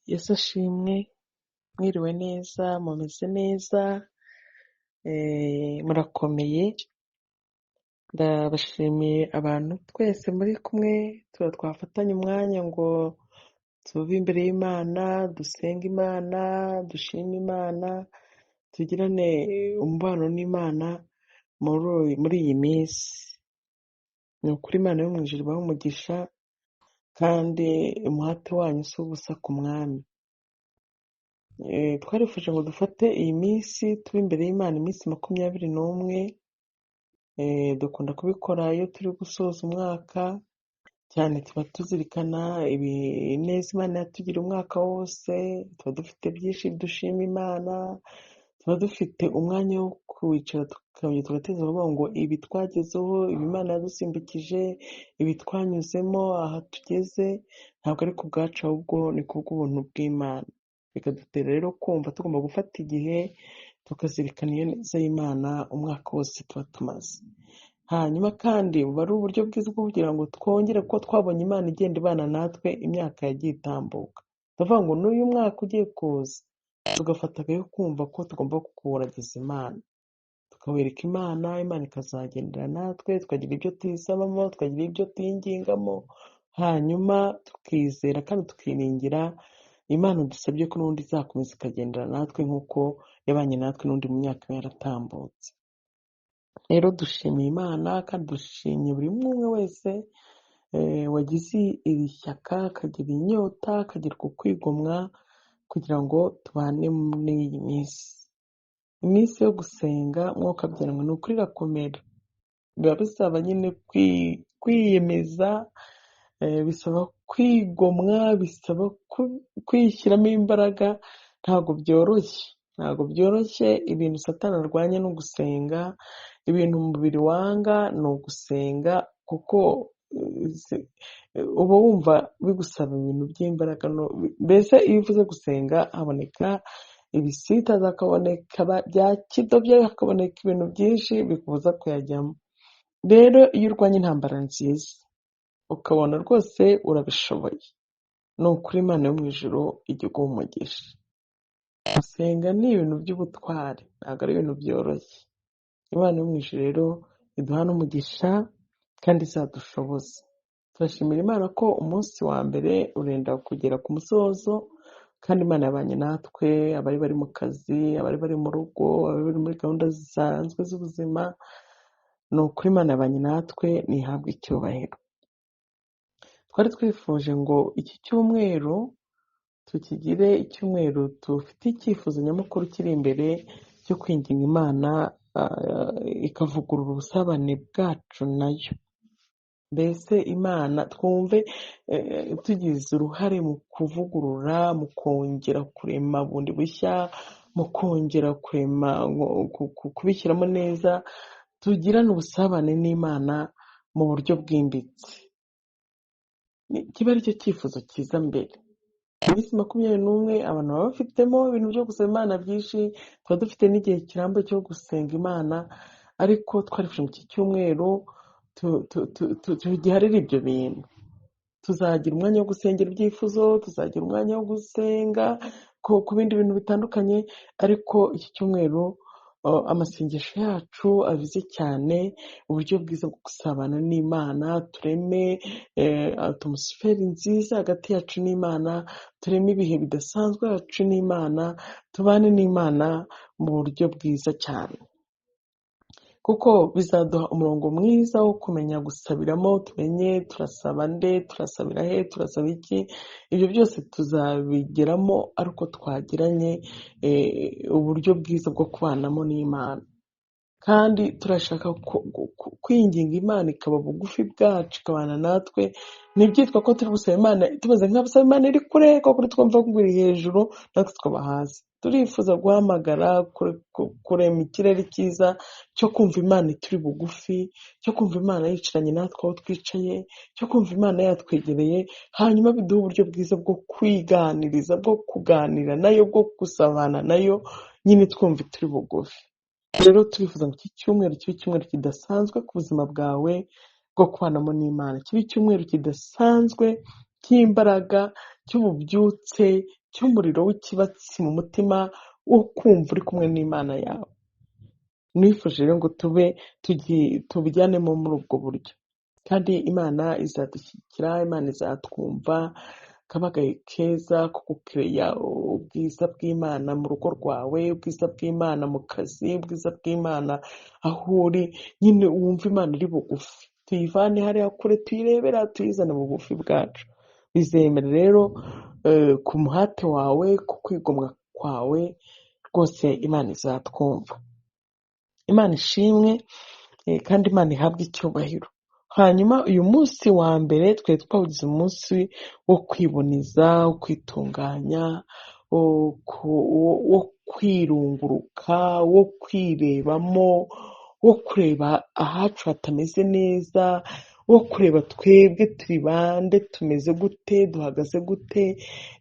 Yesu ashimwe, mwiriwe neza, mumeze neza, murakomeye. Ndabashimiye abantu twese muri kumwe, twafatanye umwanya ngo tuve imbere y'Imana, dusenge Imana, dushime Imana, tugirane umubano n'Imana muri iyi minsi. Ni ukuri Imana yo mu ijuru ibahe umugisha, kandi umuhate wanyu si ubusa ku mwami. Twarifuje ngo dufate iyi minsi tube imbere y'Imana iminsi 21. Dukunda kubikora iyo turi gusoza umwaka, cyane tuba tuzirikana ibineza Imana yatugira umwaka wose, tuba dufite byinshi dushima Imana, tuba dufite umwanya wo kwicara tukongera tugateza kuvuga ngo ibi twagezeho, ibi Imana yadusimbukije, ibi twanyuzemo, aha tugeze ntabwo ari ku bwacu ahubwo ni kubw'ubuntu bw'Imana. Bikadutera rero kumva tugomba gufata igihe tukazirikana iyo neza y'Imana umwaka wose tuba tumaze. Hanyuma kandi buba ari uburyo bwiza bwo kugira ngo twongere kuko twabonye Imana igenda ibana natwe imyaka yagiye itambuka. Tuvuga ngo n'uyu mwaka ugiye kuza tugafata yo kumva ko tugomba kuwuragiza Imana, tukawereka Imana, Imana ikazagendera natwe, tukagira ibyo tuyisabamo, tukagira ibyo tuyingingamo, hanyuma tukizera kandi tukiringira Imana dusabye ko n'undi izakomeza ikagendera natwe nk'uko yabanye natwe n'undi mu myaka yaratambutse. Rero dushimiye Imana kandi dushimye buri umwe wese wagize iri shyaka, akagira inyota, akagira ukwigomwa kugira ngo tubane muri iyi minsi. Iminsi yo gusenga mwuka byanwe ni ukuri irakomera, biba bisaba nyine kwiyemeza, bisaba kwigomwa, bisaba kwishyiramo imbaraga. Ntabwo byoroshye. Ibintu Satani arwanya no gusenga, ibintu umubiri wanga ni ugusenga, kuko uba wumva bigusaba ibintu by'imbaraga. Mbese iyo uvuze gusenga haboneka ibisitaza, hakaboneka bya kidobya, hakaboneka ibintu byinshi bikubuza kuyajyamo. Rero iyo urwanya intambara nziza ukabona rwose urabishoboye, ni ukuri Imana yo mu ijuru ijya iguha umugisha. Gusenga ni ibintu by'ubutwari, ntabwo ari ibintu byoroshye. Imana yo mu ijuru rero iduha n'umugisha kandi izadushoboza. Turashimira Imana ko umunsi wa mbere urenda kugera ku musozo, kandi Imana yabanye natwe, abari bari mu kazi, abari bari mu rugo, abari bari muri gahunda zisanzwe z'ubuzima. Ni ukuri Imana yabanye natwe, ntihabwe icyubahiro. Twari twifuje ngo iki cyumweru tukigire icyumweru dufite icyifuzo nyamukuru kiri imbere cyo kwinginga Imana ikavugurura ubusabane bwacu nayo. Mbese Imana twumve tugize uruhare mu kuvugurura, mu kongera kurema bundi bushya, mu kongera kurema, kubishyiramo neza, tugirane ubusabane n'Imana mu buryo bwimbitse. Kiba ari cyo cyifuzo cyiza mbere. Iminsi 21 abantu baba bafitemo ibintu byo gusaba Imana byinshi, tuba dufite n'igihe kirambuye cyo gusenga Imana, ariko twarifuje iki cyumweru tugiharire ibyo bintu. Tuzagira umwanya wo gusengera ibyifuzo, tuzagira umwanya wo gusenga ku bindi bintu bitandukanye, ariko iki cyumweru amasengesho yacu avize cyane uburyo bwiza bwo gusabana n'Imana, tureme atmosfere nziza hagati yacu n'Imana, tureme ibihe bidasanzwe yacu n'Imana, tubane n'Imana mu buryo bwiza cyane, kuko bizaduha umurongo mwiza wo kumenya gusabiramo. Tumenye turasaba nde, turasabira he, turasaba iki. Ibyo byose tuzabigeramo ariko twagiranye uburyo bwiza bwo kubanamo n'Imana. Kandi turashaka kwinginga Imana ikaba bugufi bwacu, ikabana natwe. Ntibyitwa ko turi gusaba Imana tumeze nk'abasaba Imana iri kure, ko kuri twumva ko iri hejuru natwe tukaba hasi. Turifuza guhamagara kurema ikirere cyiza cyo kumva Imana turi bugufi, cyo kumva Imana yicaranye natwe aho twicaye, cyo kumva Imana yatwegereye, hanyuma biduha uburyo bwiza bwo kwiganiriza, bwo kuganira nayo, bwo gusabana nayo, nyine twumva turi bugufi. Rero turifuza ngo iki cyumweru kibe icyumweru kidasanzwe ku buzima bwawe bwo kubanamo n'Imana, kibe icyumweru kidasanzwe cy'imbaraga, cy'ububyutse, cy'umuriro w'ikibatsi mu mutima wo kumva uri kumwe n'Imana yawe. Nifuje rero ngo tubijyanemo muri ubwo buryo, kandi Imana izadushyigikira, Imana izatwumva. Kabagaye keza ko gukereya ubwiza bw'Imana mu rugo rwawe, ubwiza bw'Imana mu kazi, ubwiza bw'Imana aho uri, nyine wumva Imana iri bugufi, tuyivane hariya kure tuyirebera, tuyizane mu bugufi bwacu. Bizemere rero ku muhate wawe, ku kwigomwa kwawe, rwose Imana izatwumva. Imana ishimwe kandi Imana ihabwe icyubahiro. Hanyuma uyu munsi wa mbere twari twawugize umunsi wo kwiboneza, wo kwitunganya, wo kwirunguruka, wo kwirebamo, wo kureba ahacu hatameze neza, wo kureba twebwe turi bande, tumeze gute, duhagaze gute.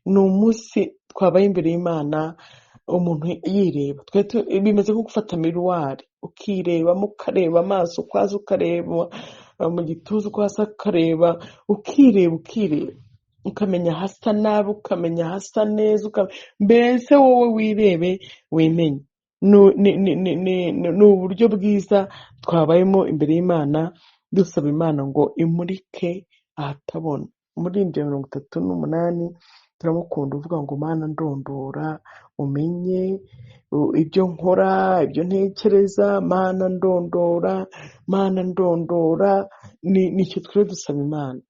Ni umunsi twabaye imbere y'Imana umuntu yireba. Bimeze nko gufata miruwari, ukirebamo, ukareba amaso ukwazo, ukareba mu gituza ukwasa, ukareba, ukireba, ukamenya hasa nabi, ukamenya hasa neza, mbese wowe wirebe wimenye. Ni uburyo bwiza twabayemo imbere y'Imana, dusaba Imana ngo imurike ahatabona. Umuririmbyi 38 turamukunda uvuga ngo Mana ndondora umenye ibyo nkora, ibyo ntekereza, Mana ndondora, Mana ndondora. Nicyo twari dusaba Imana.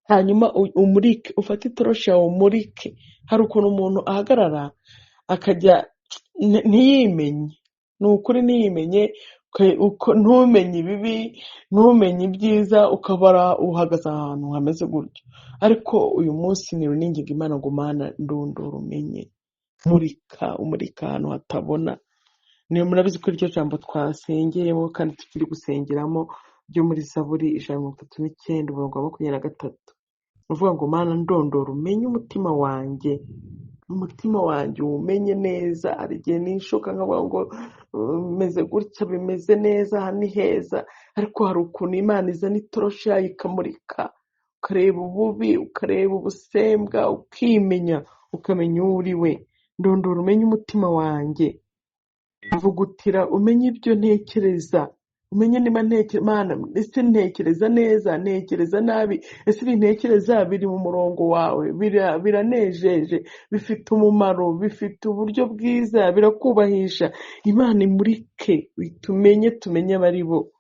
Hanyuma umurike, ufate itoroshi yawe umurike. Hari ukuntu umuntu ahagarara akajya ntiyimenye, ni ukuri ntiyimenye, ntumenye ibibi, ntumenye ibyiza, ukabara uhagaze ahantu hameze gutyo. Ariko uyu munsi ninginga Imana ngo Mana ndondora umenye, umurika ahantu hatabona. Niyo murabizi ko iryo jambo twasengeyemo kandi tukiri gusengeramo ryo muri Zaburi 139 umurongo wa 23. Uvuga ngo Mana ndondora umenye umutima wanjye, umutima wanjye umenye neza. Hari igihe nishoka nkavuga ngo meze gutya, bimeze neza, aha ni heza, ariko hari ukuntu Imana izana itoroshi yayo ikamurika, ukareba ububi, ukareba ubusembwa, ukimenya, ukamenya uwo uri we. Ndondora umenye umutima wanjye, mvugutira umenye ibyo ntekereza, umenye niba Mana ese ntekereza neza, ntekereza nabi, ese ibintekereza biri mu murongo wawe, biranejeje, bifite umumaro, bifite uburyo bwiza, birakubahisha. Imana imurike, tumenye abari bo.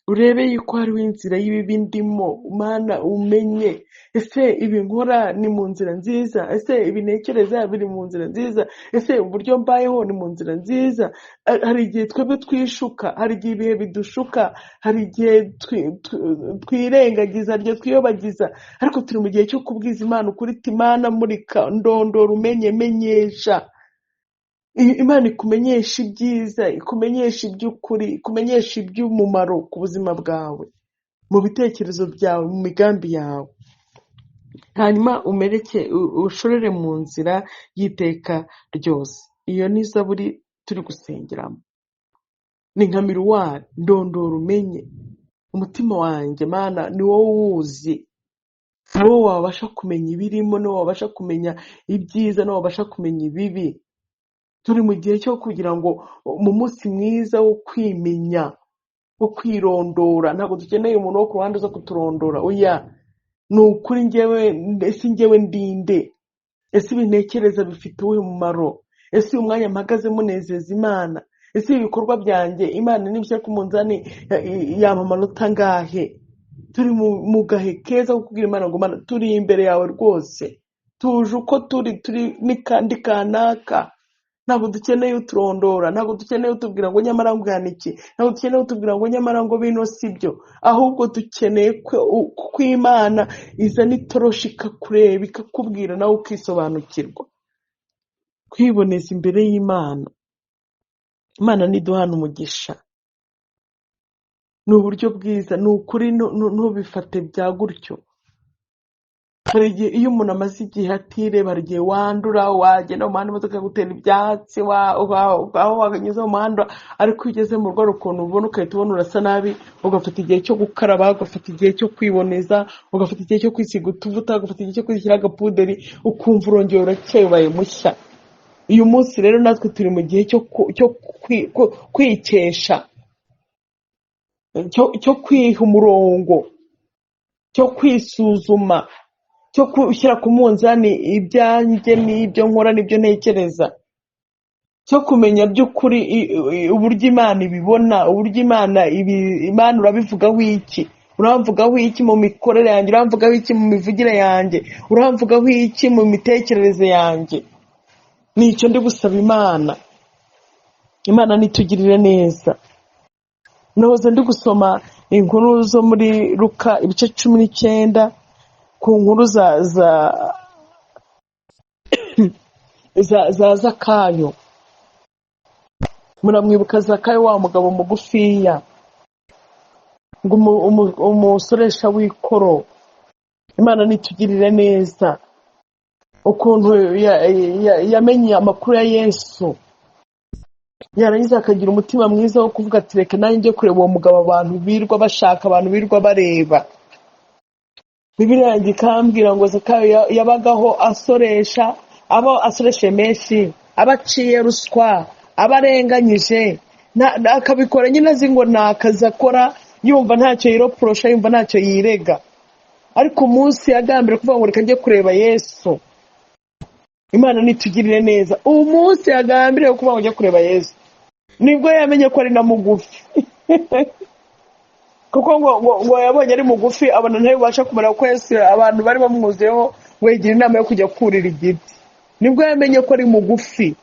Urebe yuko hariho inzira y'ibibi ndimo, Mana umenye, ese ibi nkora ni mu nzira nziza, ese ibi ntekereza biri mu nzira nziza, ese uburyo mbayeho ni mu nzira nziza. Hari igihe twebwe twishuka, hari igihe ibihe bidushuka, hari igihe twirengagiza, twiyobagiza, ariko turi mu gihe cyo kubwiza Imana ukuri, Imana murika, ndondora umenye, menyesha. Imana ikumenyesha ibyiza, ikumenyesha iby'ukuri, ikumenyesha iby'umumaro ku buzima bwawe, mu bitekerezo byawe, mu migambi yawe. Hanyuma ushorere mu nzira y'iteka ryose. Iyo ni Zaburi turi gusengeramo. Ni nka miruwari, ndondora umenye umutima wanjye. Mana ni wowe uwuzi, ni wowe wabasha kumenya ibirimo, ni wowe wabasha kumenya ibyiza, ni wowe wabasha kumenya ibibi. Turi mu gihe cyo kugira ngo mu munsi mwiza wo kwimenya, wo kwirondora. Ntabwo dukeneye umuntu wo ku ruhande uza kuturondora, oya. Ni ukuri njyewe ndinde, ese ibintekereza bifite uwuhe mumaro, ese uyu mwanya mpagaze munezeza Imana, ese ibikorwa byanjye Imana nibishyira ku munzani yampa amanota angahe. Turi mu gahe keza ko kubwira Imana ngo Mana turi imbere yawe rwose, tuje uko turi n'ikandi kanaka. Ntabwo dukeneye uturondora, ntabwo dukeneye utubwira ngo nyamara ngana iki, ntabwo dukeneye utubwira ngo nyamara ngo bino sibyo. Ahubwo dukeneye ko Imana izana itoroshi ikakureba, ikakubwira nawe ukisobanukirwa. Kwiboneza imbere y'Imana. Imana niduhana umugisha. Ni uburyo bwiza, ni ukuri, ntubifate bya gutyo. hari igihe iyo umuntu amaze igihe atireba, hari igihe wandura, wagenda mu muhanda imodoka igutera ibyatsi, aho wanyuze mu muhanda, ariko iyo ugeze mu rugo hari ukuntu ubona ugahita ubona urasa nabi, ugafata igihe cyo gukaraba, ugafata igihe cyo kwiboneza, ugafata igihe cyo kwisiga utuvuta, ugafata igihe cyo kwishyira agapuderi, ukumva urongera urakeye ubaye mushya. uyu munsi rero natwe turi mu gihe cyo kwikesha, cyo kwiha umurongo, cyo kwisuzuma, cyo gushyira ku munzani ibyanjye n'ibyo nkora n'ibyo ntekereza, cyo kumenya by'ukuri uburyo Imana ibibona, uburyo Imana urabivugaho iki, uramvugaho iki mu mikorere yanjye, uramvugaho iki mu mivugire yanjye, uramvugaho iki mu mitekerereze yanjye. Nicyo ndi gusaba Imana. Imana nitugirire neza. Nahoze ndi gusoma inkuru zo muri Luka ibice 19 ku nkuru za Zakayo. Muramwibuka Zakayo, wa mugabo mugufiya, ngo umusoresha w'ikoro. Imana nitugirire neza. Ukuntu yamenye amakuru ya Yesu, yarangiza akagira umutima mwiza wo kuvuga ati reka nanjye njye kureba uwo mugabo abantu birwa bashaka, abantu birwa bareba. Bibiliya yanjye ikambwira ngo Zakayo yabagaho asoresha, abo asoreshe menshi, abaciye ruswa, abarenganyije, akabikora nyine azi ngo nakazi akora, yumva ntacyo yiroporosha, yumva ntacyo yirega. Ariko umunsi yagambira kuvuga ngo reka njye kureba Yesu. Imana nitugirire neza. Uwo munsi yagambiriye kuvuga ngo njye kureba Yesu, nibwo yamenye ko ari na mugufi. Kuko ngo yabonye ari mugufi, abona ntibasha kumara ko Yesu abantu bari bamwuzeho wegira inama yo kujya kurira igiti. Nibwo yamenye ko ari mugufi.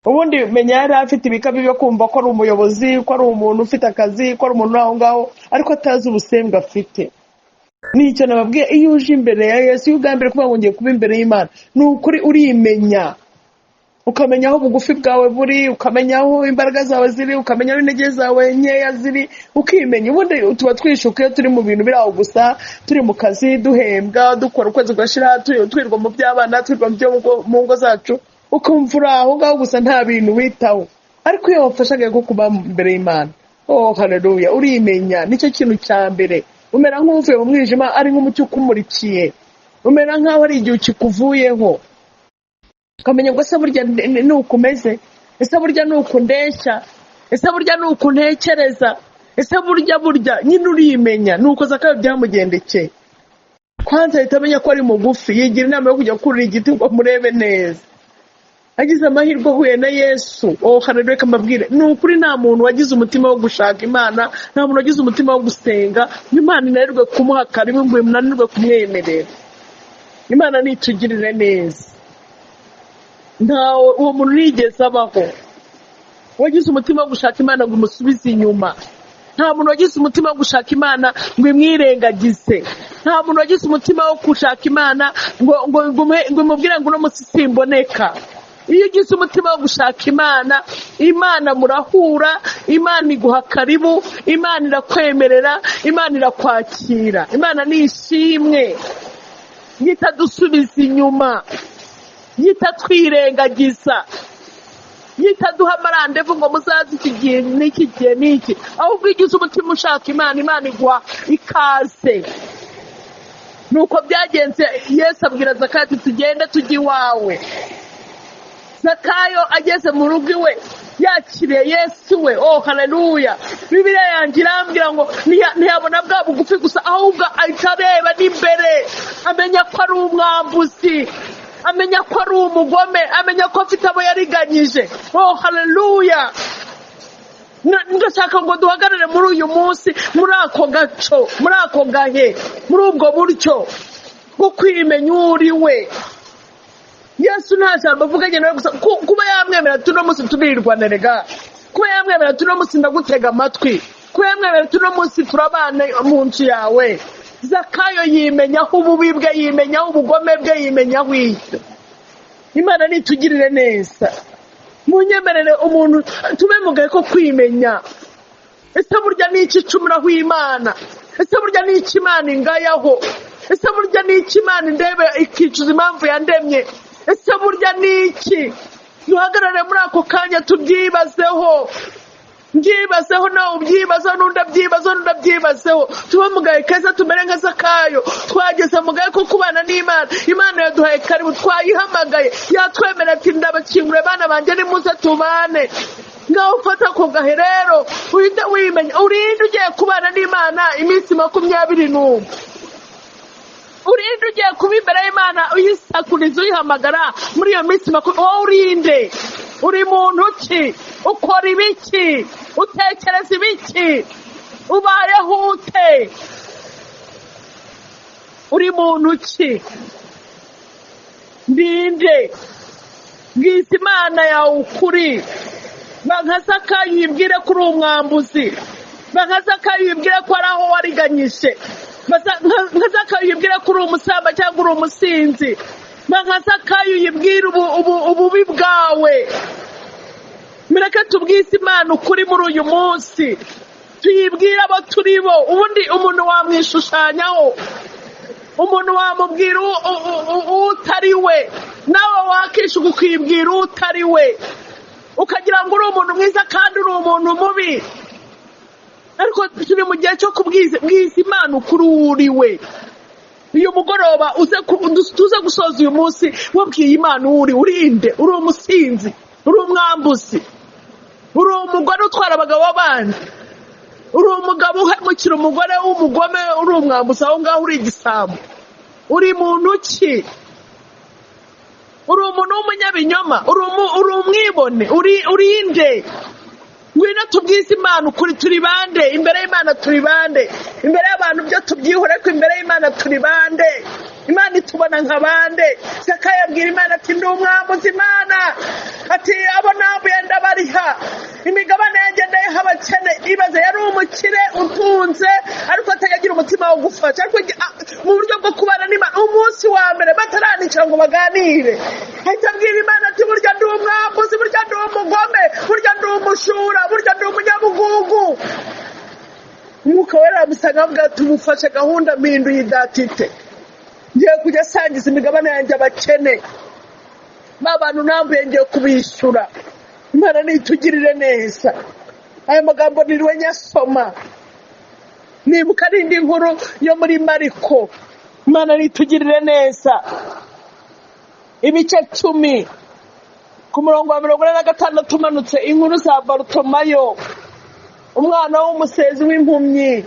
Ubundi menya yari afite ibikabi byo kumva ko ari umuyobozi, ko ari umuntu ufite akazi, ko ari umuntu aho ngaho, ariko atazi ubusembwa afite. Nicyo nababwiye, iyo uje imbere ya Yesu, iyo ugambiriye kuvuga ngo ngiye kuba imbere y'Imana, ni ukuri urimenya, ukamenya aho bugufi bwawe buri, ukamenya aho imbaraga zawe ziri, ukamenya aho intege zawe nkeya ziri, ukimenya. Ubundi tuba twishuka iyo turi mu bintu biri aho gusa, turi mu kazi, duhembwa, dukora ukwezi gashira, twirwa mu by'abana, twirwa mu ngo zacu, ukumva uri aho ngaho gusa nta bintu witaho. Ariko iyo wafashaga ko kuba imbere y'Imana, oh haleluya, urimenya. Nicyo kintu cya mbere. Umera nk'uvuye mu mwijima, ari nk'umucyo ukumurikiye. Umera nk'aho ari igihe kikuvuyeho. Ukamenya ngo ese burya nuko umeze, ese burya nuko ndeshya, ese burya nuko ntekereza, ese burya nyine urimenya. Nuko Zakayo byamugendekeye. Kwanza ahita amenya ko ari mugufi, yigira inama yo kujya kurira igiti ngo murebe neza. Agize amahirwe ahuye na Yesu. Oh haleluya, kamabwire, ni ukuri nta muntu wagize umutima wo gushaka Imana, nta muntu wagize umutima wo gusenga Imana inanirwe kumuha karibu ngo imunanirwe kumwemerera. Imana nitugirire neza. Ntawe uwo muntu nigeze abaho wagize umutima wo gushaka Imana ngo umusubize inyuma. Nta muntu wagize umutima wo gushaka Imana ngo imwirengagize. Nta muntu wagize umutima wo gushaka Imana ngo imubwire ngo uno munsi simboneka. Iyo ugize umutima wo gushaka Imana, Imana murahura, Imana iguha karibu, Imana irakwemerera, Imana irakwakira. Imana ni ishimwe. Yita dusubiza inyuma, yita twirengagiza, yita duha amarandevu ngo muzaze iki gihe n'iki gihe n'iki. Ahubwo igize umutima ushaka Imana, Imana iguha ikaze. Nuko byagenze. Yesu abwira Zakayo ati tugende tujye iwawe. Zakayo ageze mu rugo iwe, yakiriye Yesu we. Oh haleluya. Bibiliya yanjye irambwira ngo ntiyabona bwa bugufi gusa, ahubwo ahita areba n'imbere, amenya ko ari umwambuzi, amenya ko ari umugome, amenya ko afite abo yariganyije. Oh haleluya. Ndashaka ngo duhagarare muri uyu munsi, muri ako gaco, muri ako gahe, muri ubwo buryo bwo kwimenya uri we. Yesu nta jambo avuganye nawe gusa kuba yamwemera tuno munsi turirwana rega, kuba yamwemera tuno munsi ndagutega amatwi, kuba yamwemera tuno munsi turabana mu nzu yawe. Zakayo yimenyaho ububi bwe, yimenyaho ubugome bwe, yimenyaho icyo. Imana nitugirire neza. Munyemerere umuntu tube mu gahe ko kwimenya. Ese burya ni iki icumuraho Imana? Ese burya ni iki Imana ingayaho? ese burya ni iki Imana indebe ikicuza impamvu yandemye? Ese burya ni iki? Duhagarare muri ako kanya tubyibazeho, mbyibazeho, nawe ubyibazeho, n'undi abyibazeho, n'undi abyibazeho. Tube mu gahe keza, tumere nka Zakayo. Twageze mu gahe ko kubana n'Imana. Imana yaduhaye karibu, twayihamagaye, yatwemera ati ndabakingure bana banjye nimuze tubane. Ngaho ufata ako gahe rero, uhite wimenya, urinde ugiye kubana n'Imana iminsi 21. Urinde ugiye kuba imbere y'Imana uyisakuriza uyihamagara muri iyo minsi 20. Wowe urinde, uri muntu ki? Ukora ibiki? Utekereza ibiki? Ubayeho ute? Uri muntu ki? Ndinde, bwiza Imana yawe ukuri. Nka Zakayo yibwire ko uri umwambuzi, nka Zakayo yibwire ko ari aho wariganyije, nka Zakayo yibwire ko uri umusamba cyangwa uri umusinzi, nka Zakayo yibwire ububi bwawe. Mureke tubwize Imana ukuri muri uyu munsi, tuyibwire abo turi bo. Ubundi umuntu wamwishushanyaho, umuntu wamubwira utari we, nawe wakishuka ukibwira utari we, ukagira ngo uri umuntu mwiza kandi uri umuntu mubi. Ariko turi mu gihe cyo kubwiza Imana ukuri uri we. Uyu mugoroba tuze gusoza uyu munsi wabwiye Imana urinde, uri umusinzi, uri umwambuzi, uri umugore utwara abagabo b'abandi, uri umugabo uhemukira umugore w'umugome, uri umwambuzi, aho ngaho uri igisambo. Uri muntu ki? Uri umuntu w'umunyabinyoma, uri umwibone, urinde. Ngwino tubwize Imana ukuri. Turi bande imbere y'Imana? Turi bande imbere y'abantu? Byo tubyihore ko imbere y'Imana turi bande? Imana itubona nka bande? Zakayo abwira Imana ati ndi umwambuzi Imana, ati abo nambuye ndabariha, imigabane yanjye ndayiha abakene. Ibaze, yari umukire utunze ariko atagira umutima wo gufasha. Ariko mu buryo bwo kubana n'Imana, umunsi wa mbere bataranicira ngo baganire, ahita abwira Imana ati burya ndi umwambuzi, burya ndi umugome, burya ndi umushura, burya ndi umunyabugugu. Umwuka wera aramusanga avuga ati umufashe gahunda mpinduye idatite, ngiye kujya asangiza imigabane yanjye abakene, ba bantu nambuye ngiye kubishyura. Imana nitugirire neza. Aya magambo niriwe nyasoma, nibuka n'indi nkuru yo muri Mariko. Imana nitugirire neza. Ibice 10 ku murongo wa 46 umanutse, inkuru za Barutimayo, umwana w'umusezi w'impumyi.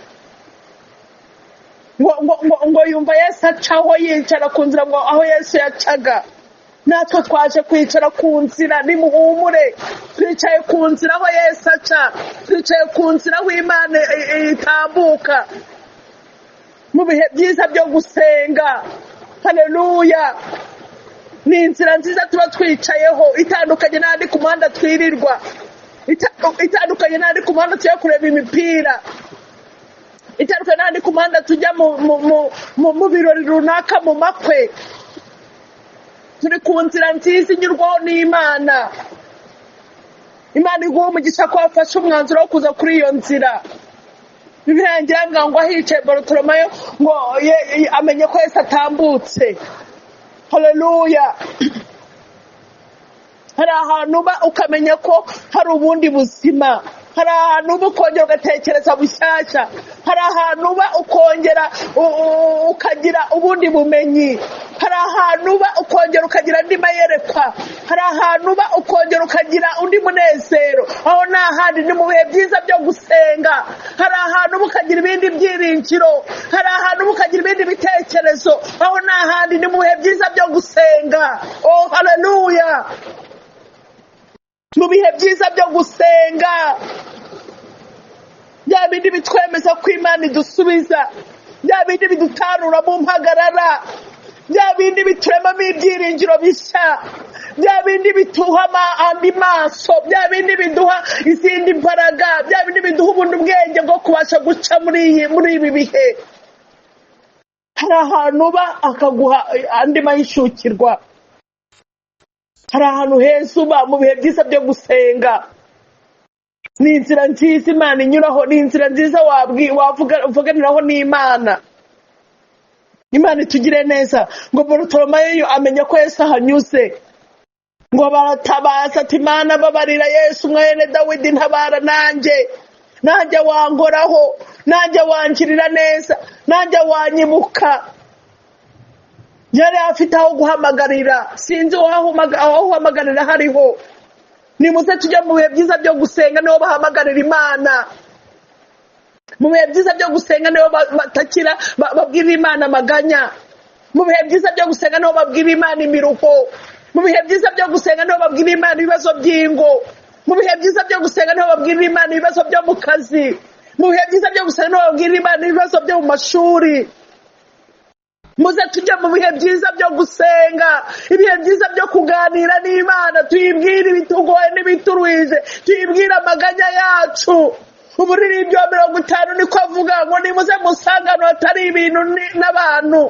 ngo yumva Yesu acaho yicara ku nzira, ngo aho Yesu yacaga. Natwe twaje kwicara ku nzira, nimuhumure, twicaye ku nzira aho Yesu aca, twicaye ku nzira aho Imana itambuka, mu bihe byiza byo gusenga. Haleluya! Ni inzira nziza tuba twicayeho, itandukanye n'andi ku muhanda twirirwa, itandukanye n'andi ku muhanda tujya kureba imipira, itandukanye n'andi ku muhanda tujya mu birori runaka, mu makwe. Turi ku nzira nziza inyurwaho n'Imana. Imana iguha umugisha ko wafashe umwanzuro wo kuza kuri iyo nzira. Bibiliya ngira ngo ahicaye Barutimayo ngo amenye ko Yesu atambutse. Haleluya! Hari ahantu uba ukamenya ko hari ubundi buzima, hari ahantu uba ukongera ugatekereza bushyashya, hari ahantu uba ukongera ukagira ubundi bumenyi, hari ahantu uba ukongera ukagira andi mayerekwa, hari ahantu uba ukongera ukagira undi munezero. Aho ni ahandi, ni mu bihe byiza byo gusenga. Hari ahantu uba ukagira ibindi byiringiro, hari ahantu uba ukagira ibindi bitekerezo. Aho ni ahandi, ni mu bihe byiza byo gusenga. Oh, haleluya! Mu bihe byiza byo gusenga, bya bindi bitwemeza ko Imana idusubiza, bya bindi bidutarura mu mpagarara, bya bindi bituremamo ibyiringiro bishya, bya bindi bituha andi maso, bya bindi biduha izindi mbaraga, bya bindi biduha ubundi bwenge bwo kubasha guca muri ibi bihe. Hari ahantu uba akaguha andi mahishukirwa, hari ahantu heza uba mu bihe byiza byo gusenga. Ni inzira nziza Imana inyuraho, ni inzira nziza wavuganiraho n'Imana. Imana itugire neza ngo Barutolomayo amenye ko Yesu ahanyuze ngo baratabaza ati Imana babarira Yesu mwene Dawidi ntabara nanjye wangoraho nanjye wangirira neza nanjye wanyibuka. Yari afite aho guhamagarira, sinzi aho uhamagarira hariho. Nimuze tujya mu bihe byiza byo gusenga niho bahamagarira Imana. Mu bihe byiza byo gusenga niho batakira babwira Imana amaganya. Mu bihe byiza byo gusenga niho babwira Imana imiruho. Mu bihe byiza byo gusenga niho babwira Imana ibibazo by'ingo. Mu bihe byiza byo gusenga niho babwira Imana ibibazo byo mu kazi. Mu bihe byiza byo gusenga niho babwira Imana ibibazo byo mu mashuri. Muze tujya mu bihe byiza byo gusenga, ibihe byiza byo kuganira n'Imana, tuyibwire ibitugoye n'ibituruhije, tuyibwire amaganya yacu. Umuririmbyi wa 50 niko avuga ngo nimuze musangano hatari ibintu n'abantu,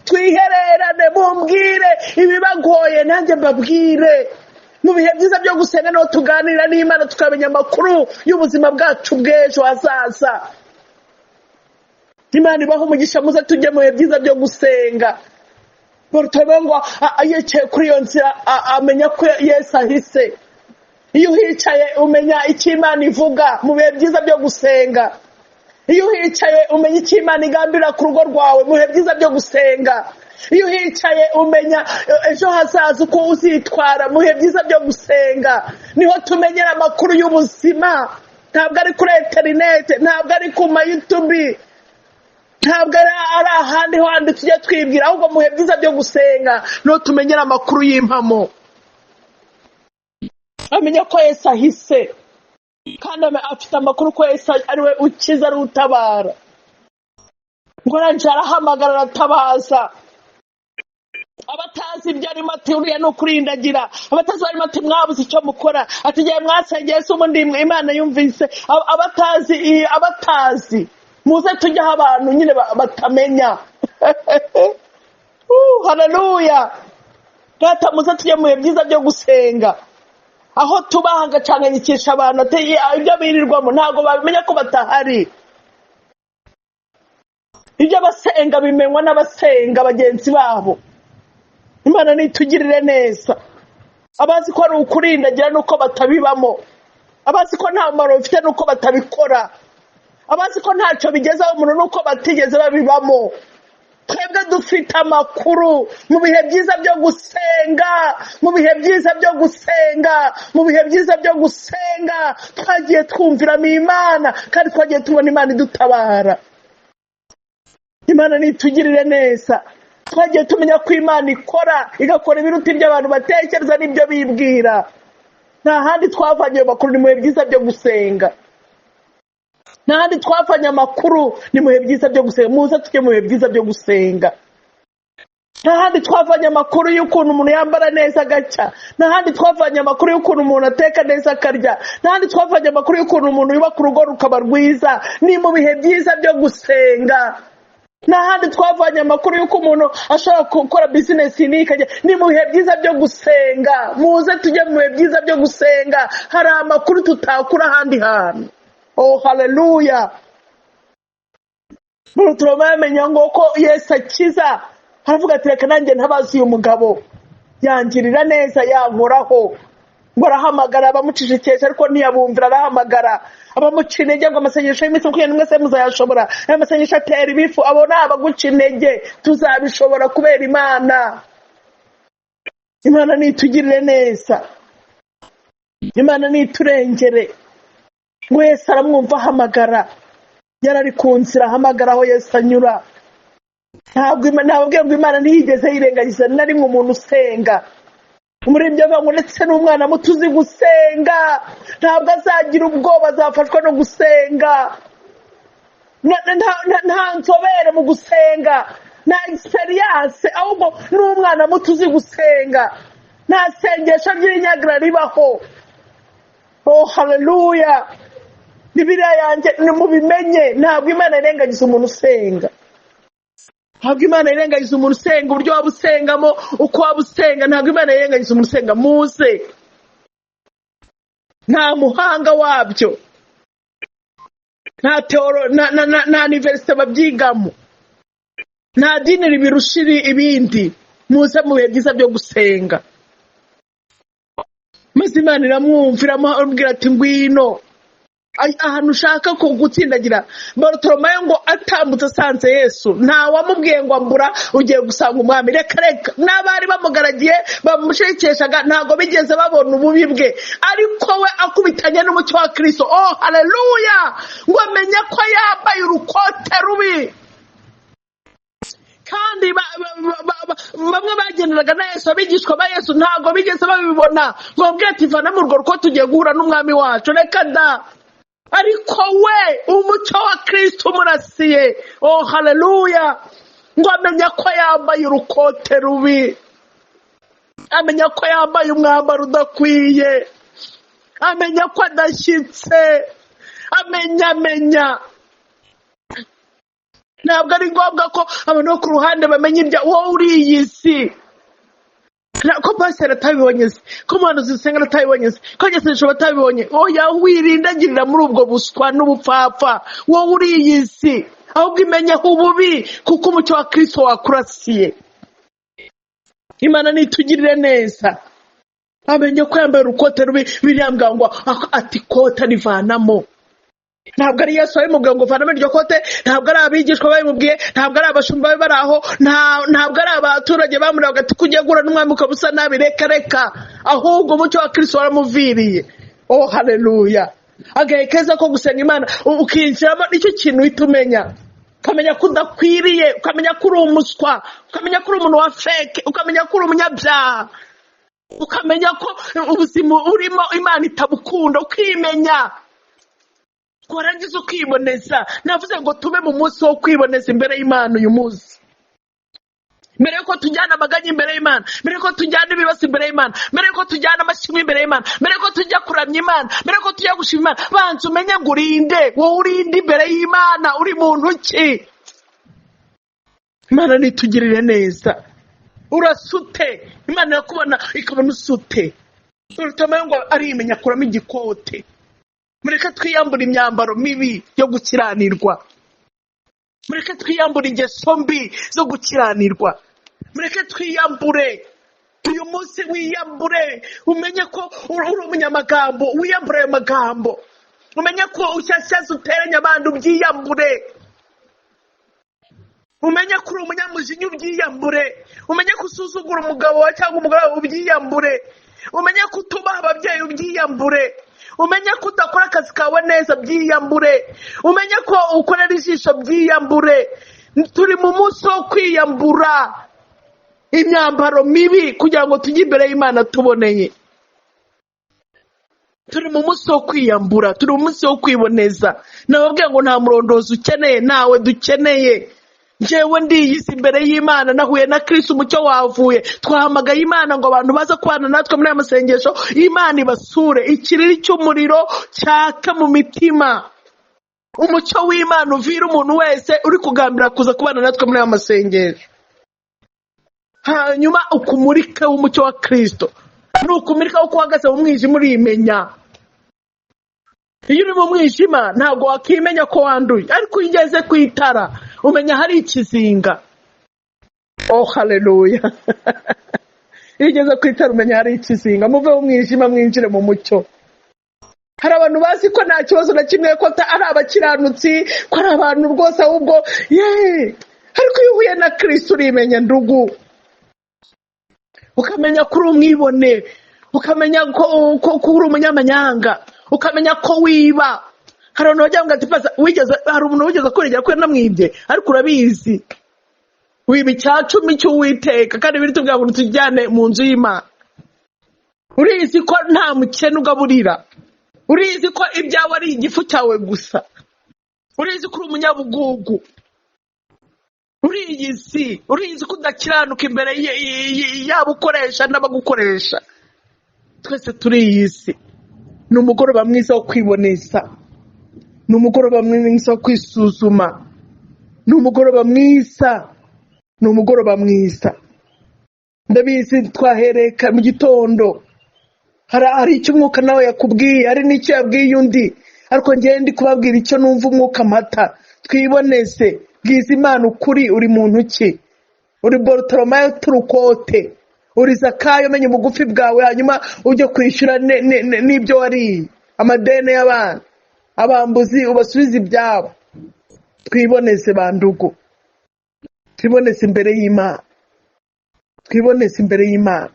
twihererane mumbwire ibibagoye nanjye mbabwire. Mu bihe byiza byo gusenga niho tuganira n'Imana tukamenya amakuru y'ubuzima bwacu bw'ejo hazaza. Imana ibaho umugisha muze tujye mu bihe byiza byo gusenga. Barutolomayo ngo yicaye kuri iyo nzira amenya ko Yesu ahise. Iyo uhicaye umenya icyo Imana ivuga mu bihe byiza byo gusenga. Iyo uhicaye umenya icyo Imana igambira ku rugo rwawe mu bihe byiza byo gusenga. Iyo uhicaye umenya ejo hazaza uko uzitwara mu bihe byiza byo gusenga. Niho tumenyera amakuru y'ubuzima, ntabwo ari kuri interinete, ntabwo ari ku YouTube, ntabwo ari ahandi handi tujya twibwira, ahubwo mu bihe byiza byo gusenga niho tumenyera amakuru y'impamo. Amenya ko Yesu ahise kandi afite amakuru ko Yesu ari we ukiza, ari utabara. Ngo arangije arahamagara aratabaza. Abatazi ibyo arimo ati uriya ni ukurindagira. Abatazi barimo ati mwabuze icyo mukora, ati igihe mwasengeye se ubundi Imana yumvise. Abatazi muze tujyaho abantu nyine batamenya. Haleluya. Data muze tujye mu bihe byiza byo gusenga, aho tuba hagacanganyikisha abantu ibyo birirwamo ntabwo babimenya ko batahari. Ibyo basenga bimenywa n'abasenga bagenzi babo. Imana nitugirire neza. Abazi ko ari ukurindagira nuko batabibamo, abazi ko nta mumaro bifite nuko batabikora, abazi ko ntacyo bigezaho umuntu nuko batigeze babibamo. Twebwe dufite amakuru mu bihe byiza byo gusenga, mu bihe byiza byo gusenga, mu bihe byiza byo gusenga twagiye twumviramo Imana kandi twagiye tubona Imana idutabara. Imana nitugirire neza. Twagiye tumenya ko Imana ikora, igakora ibiruta ibyo abantu batekereza n'ibyo bibwira. Nta handi twavanye amakuru ni mu bihe byiza byo gusenga. Nta handi twavanye amakuru ni mu bihe byiza byo gusenga. Muze tujye mu bihe byiza byo gusenga. Nta handi twavanye amakuru y'ukuntu umuntu yambara neza agacya. Nta handi twavanye amakuru y'ukuntu umuntu ateka neza akarya. Nta handi twavanye amakuru y'ukuntu umuntu yubaka urugo rukaba rwiza. Ni mu bihe byiza byo gusenga. Nta handi twavanye amakuru y'uko umuntu ashobora gukora bizinesi nikajya. Ni mu bihe byiza byo gusenga. Muze tujye mu bihe byiza byo gusenga. Hari amakuru tutakura ahandi hantu. Oh haleluya. Barutolomayo amenya ngo ko Yesu akiza, haravuga ati reka nanjye ntabazi uyu mugabo yangirira neza yankoraho. Ngo arahamagara abamucishikesha ariko ntiyabumvira, arahamagara abamuca intege ngo amasengesho y'iminsi 21 se muzayashobora. Aya masengesho atera ibifu, abo ni abaguca intege. Tuzabishobora kubera Imana. Imana nitugirire neza, Imana niturengere. Ngo Yesu aramwumva ahamagara, yarari ku nzira ahamagara aho Yesu anyura. Ntabwo Imana ntiyigeze yirengagiza na rimwe umuntu usenga. Umuririmbyi avuga ngo ndetse n'umwana muto uzi gusenga ntabwo azagira ubwoba, azafashwa no gusenga. Nta nzobere mu gusenga, nta experience, ahubwo n'umwana muto uzi gusenga. Nta sengesho ry'inyagira ribaho. Oh haleluya. Bibiliya yanjye nimubimenye, ntabwo Imana irengagiza umuntu usenga. Ntabwo Imana irengagiza umuntu usenga uburyo waba usengamo, uko waba usenga. Ntabwo Imana irengagiza umuntu usenga. Muze, nta muhanga wabyo, nta teoro, nta universite babyigamo. nta dini ribirusha ibindi. Muze mu bihe byiza byo gusenga, maze Imana iramwumvira amubwira ati ngwino ahantu ushaka gutsindagira. Barutolomayo ngo atambutse asanze Yesu, nta wamubwiye ngo ambura ugiye gusanga umwami. Reka n'abari bamugaragiye bamushekeshaga ntabwo bigeze babona ububi bwe, ariko we akubitanye n'umucyo wa Kristo. Oh haleluya! ngo amenye ko yambaye urukote rubi. Kandi bamwe bagenderaga na Yesu, abigishwa ba Yesu ntabwo bigeze babibona ngo bambwire ati vana mu rugo rukote tugiye guhura n'umwami wacu. Reka da! Ariko we umucyo wa Kristo umurasiye. Oh haleluya! ngo amenya ko yambaye urukote rubi, amenya ko yambaye umwambaro udakwiye, amenya ko adashyitse, amenya. Ntabwo ari ngombwa ko abantu bo ku ruhande bamenya ibya wowe uri iyi si. Ko pastor atabibonye se, ko mwana zisenga atabibonye se, ko ngesesho batabibonye. Oya, wirindagirira muri ubwo buswa n'ubupfapfa. Wowe uri iyi si, ahubwo imenya ububi, kuko umucyo wa Kristo wakurasiye. Imana nitugirire neza. Amenye ko yambaye urukote rubi, birambwa ngo ati kota rivanamo. Ntabwo ari Yesu abimubwiye ngo vanamo iryo kote, ntabwo ari abigishwa babimubwiye, ntabwo ari abashumba bari aho, ntabwo ari abaturage bamuraga ati kujya gura n'umwami ukabusa nabi. Reka, ahubwo umucyo wa Kristo waramuviriye. Oh haleluya! Agahe keza ko gusenga Imana ukinjiramo, nicyo kintu uhita umenya. Ukamenya ko udakwiriye, ukamenya ko uri umuswa, ukamenya ko uri umuntu wa fake, ukamenya ko uri umunyabyaha, ukamenya ko ubuzima urimo Imana itabukunda, ukimenya. Warangiza ukiboneza. Navuze ngo tube mu munsi wo kwiboneza imbere y'Imana uyu munsi. Mbere yuko tujyana amaganya imbere y'Imana, mbere yuko tujyana ibibazo imbere y'Imana, mbere yuko tujyana amashimwe imbere y'Imana, mbere yuko tujya kuramya Imana, mbere yuko tujya gushima Imana, banza umenye ngo urinde. Wowe urinde imbere y'Imana, uri muntu ki? Imana nitugirire neza. Urasute, Imana yakubona ikabona usute. Barutolomayo ngo arimenya akuramo igikote. Mureke twiyambure imyambaro mibi yo gukiranirwa. Mureke twiyambure ingeso mbi zo gukiranirwa. Mureke twiyambure. Uyu munsi wiyambure, umenye ko uri umunyamagambo, wiyambure ayo magambo. Umenye ko ushyashyaza uteranya abantu, ubyiyambure. Umenye ko uri umunyamujinya, ubyiyambure. Umenye ko usuzugura umugabo wawe cyangwa umugore wawe, ubyiyambure. Umenye ko utubaha ababyeyi, ubyiyambure. Umenye ko udakora akazi kawe neza, byiyambure. Umenye ko ukorera ijisho, byiyambure. Turi mu munsi wo kwiyambura imyambaro mibi kugira ngo tujye imbere y'Imana tuboneye. Turi mu munsi wo kwiyambura, turi mu munsi wo kwiboneza. Nababwiye ngo nta murondozi ukeneye, nawe dukeneye. Jewe ndiyisi imbere y'Imana, nahuye na Kristo, umucyo wavuye. Twahamagaye Imana ngo abantu baza kubana natwe muri amasengesho, Imana ibasure, ikiriri cy'umuriro cyaka mu mitima. Umucyo w'Imana uvira umuntu wese uri kugambira kuza kubana natwe muri amasengesho. Hanyuma ukumurike w'umucyo wa Kristo. Nukumurika uko uhagaze mu mwijima urimenya. Iyo uri mu mwijima ntabwo wakimenya ko wanduye, ariko iyo ugeze ku itara umenya hari ikizinga. Oh haleluya! Iyo ugeze ku itara umenya hari ikizinga. Muve mu mwijima mwinjire mu mucyo. Hari abantu bazi ko nta kibazo na kimwe, ko ari abakiranutsi, ko ari abantu rwose ahubwo ariko iyo uhuye na Kristo urimenya ndugu. Ukamenya ko uri umwibone, ukamenya ko uri umunyamanyanga, ukamenya ko wiba. Hari abantu bajya ngo atipaza hari umuntu wigeze kurengera ko namwibye, ariko urabizi wiba icyacumi cy'Uwiteka, kandi biri tubwira ngo tujyane mu nzu y'Imana. Urizi ko nta mukene ugaburira, urizi ko ibyawe ari igifu cyawe gusa, urizi ko uri umunyabugugu, urizi ko udakiranuka imbere yabo ukoresha n'abagukoresha. Twese turiyisi. Ni umugoroba mwiza wo kwiboneza, ni umugoroba mwiza wo kwisuzuma, ni umugoroba mwiza, ni umugoroba mwiza. Ndabizi twahereka mu gitondo, hari icyo umwuka nawe yakubwiye, hari n'icyo yabwiye undi, ariko njyewe ndi kubabwira icyo numva umwuka mata. Twiboneze, bwiza Imana ukuri, uri muntu ki? Uri Barutolomayo Turukote, uri Zakayo menye ubugufi bwawe, hanyuma ujye kwishyura n'ibyo wariye, amadeni y'abana, abambuzi ubasubize ibyabo. Twiboneze bandugu, twiboneze imbere y'Imana, twiboneze imbere y'Imana.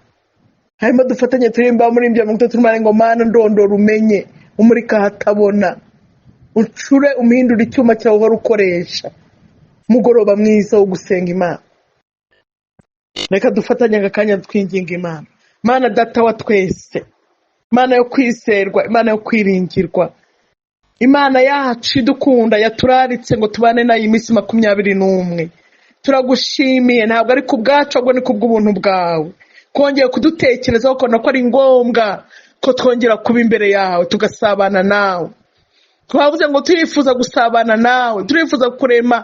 Hanyuma dufatanye turimba muri ibyo mu turumare ngo Mana ndondora umenye, umurika hatabona, ucure umuhindura icyuma cyawe uhora ukoresha. Mugoroba mwiza wo gusenga Imana. Reka dufatanye agakanya twinginga Imana. Mana data wa twese, Imana yo kwizerwa, Imana yo kwiringirwa, Imana yacu idukunda yaturaritse ngo tubane nayo iminsi 21. Turagushimiye, ntabwo ari ku bwacu ahubwo ni kubw'ubuntu bwawe. Kongera kudutekerezaho ko nako ari ngombwa ko twongera kuba imbere yawe tugasabana nawe. Twavuze ngo turifuza gusabana nawe, turifuza kurema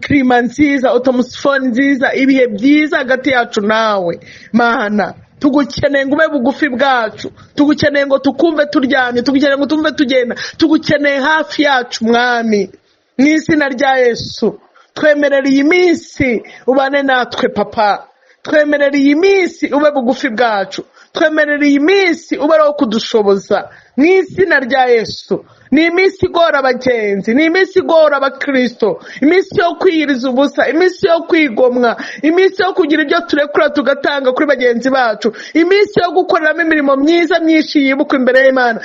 klima nziza, atmosphere nziza, ibihe byiza hagati yacu nawe. Mana tugukeneye ngo ube bugufi bwacu, tugukeneye ngo tukumve turyamye, tugukeneye ngo tumve tugenda, tugukeneye hafi yacu Mwami. Mu izina rya Yesu twemerera iyi minsi ubane natwe Papa, twemerera iyi minsi ube bugufi bwacu, twemerera iyi minsi ube ari kudushoboza. Mu izina rya Yesu. Ni iminsi igora abagenzi, ni iminsi igora abakristo, iminsi yo kwiyiriza ubusa, iminsi yo kwigomwa, iminsi yo kugira ibyo turekura tugatanga kuri bagenzi bacu, iminsi yo gukoreramo imirimo myiza myinshi yibuka imbere y'Imana,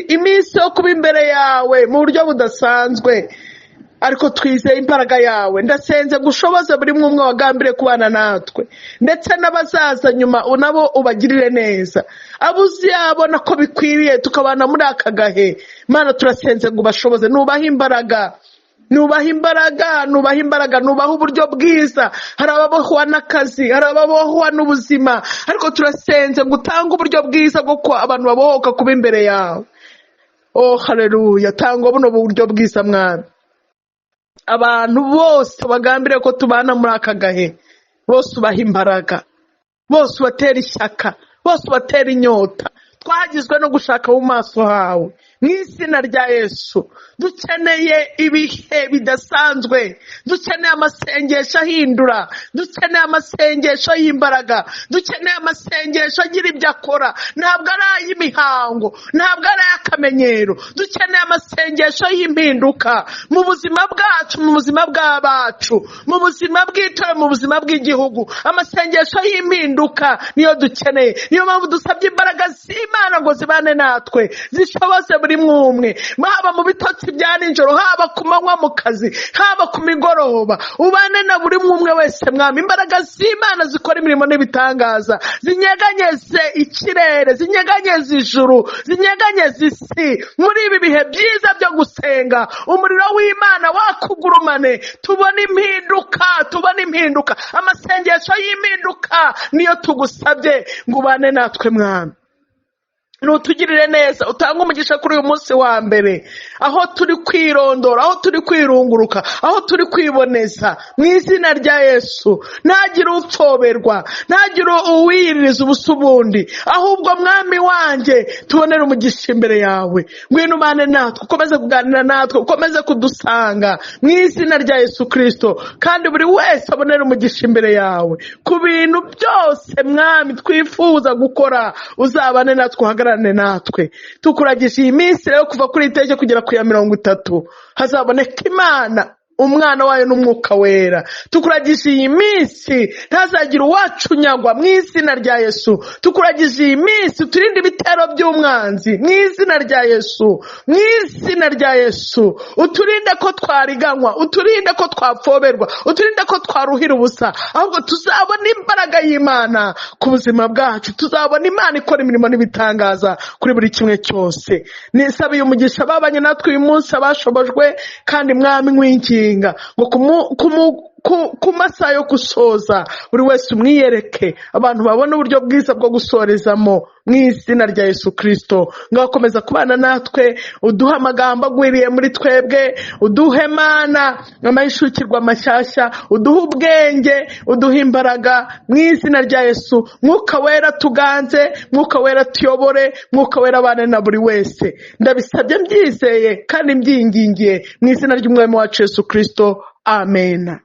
iminsi yo kuba imbere yawe mu buryo budasanzwe. Ariko twizeye imbaraga yawe. Ndasenze gushoboza buri umwe wagambire kubana natwe, ndetse n'abazaza nyuma nabo ubagirire neza. Abuzi yabona ko bikwiriye tukabana muri aka gahe, Mana turasenze ngo bashoboze. Nubaha imbaraga, nubaha imbaraga, nubaha imbaraga, nubaha uburyo bwiza. Hari ababohwa n'akazi, hari ababohwa n'ubuzima, ariko turasenze ngo utange uburyo bwiza bwo ko abantu babohoka kuba imbere yawe. Oh haleluya, tanga buno buryo bwiza Mwami. Abantu bose bagambire ko tubana muri aka gahe, bose ubaha imbaraga, bose batera ishyaka, bose batera inyota. Twagizwe no gushaka mu maso hawe. Mu izina rya Yesu dukeneye ibihe bidasanzwe, dukeneye amasengesho ahindura, dukeneye amasengesho y'imbaraga, dukeneye amasengesho agira ibyo akora, ntabwo ari ay'imihango, ntabwo ari ay'akamenyero. Dukeneye amasengesho y'impinduka mu buzima bwacu, mu buzima bw'abacu, mu buzima bw'itorero, mu buzima bw'igihugu. Amasengesho y'impinduka niyo dukeneye. Niyo mpamvu dusabye imbaraga z'Imana ngo zibane natwe, zishoboze buri mwumwe, haba mu bitotsi bya nijoro, haba ku manywa mu kazi, haba ku migoroba. Ubane na buri mwumwe wese Mwami. Imbaraga z'Imana zikora imirimo n'ibitangaza, zinyeganyeze ikirere, zinyeganyeze ijuru, zinyeganyeze isi. Muri ibi bihe byiza byo gusenga, umuriro w'Imana wakugurumane, tubone impinduka, tubone impinduka. Amasengesho y'impinduka niyo tugusabye ngo ubane natwe Mwami. Nutugirire neza, utanga umugisha kuri uyu munsi wa mbere, aho turi kwirondora, aho turi kwirunguruka, aho turi kwiboneza. Mu izina rya Yesu ntagire upfoberwa, ntagire uwiyiririza ubusa ubundi, ahubwo Mwami wanjye tubonere umugisha imbere yawe. Ngwino ubane natwe, ukomeze kuganira natwe, ukomeze kudusanga mu izina rya Yesu Kristo. Kandi buri wese abonere umugisha imbere yawe ku bintu byose Mwami twifuza gukora. Uzabane natwe, uhagararane natwe. Tukuragisha iyi minsi rero kuva kuri iteke kugera ku ya 30, hazaboneka Imana, Umwana wayo n'Umwuka wera. Tukuragisha iyi minsi ntazagira uwacunyagwa mu izina rya Yesu. Tukuragisha iyi minsi turinde ibitero by'umwanzi mu izina rya Yesu, mu izina rya Yesu. Uturinde ko twariganywa, uturinde ko twapfoberwa, uturinde ko twaruhira ubusa, ahubwo tuzabona imbaraga y'Imana ku buzima bwacu. Tuzabona Imana ikora imirimo n'ibitangaza kuri buri kimwe cyose. Nisabiye umugisha babanye natwe uyu munsi abashobojwe, kandi Mwami nkwinginga ngo ku masaha yo gusoza buri wese umwiyereke, abantu babone uburyo bwiza bwo gusorezamo mu izina rya Yesu Kristo. Ngakomeza kubana natwe, uduhe amagambo agwiriye muri twebwe, uduhe Mana amahishukirwa mashyashya, uduhe ubwenge, uduhe imbaraga mu izina rya Yesu. Mwuka wera tuganze, mwuka wera tuyobore, mwuka wera abane na buri wese. Ndabisabye mbyizeye kandi mbyingingiye mu izina ry'umwami wacu Yesu Kristo. Amen.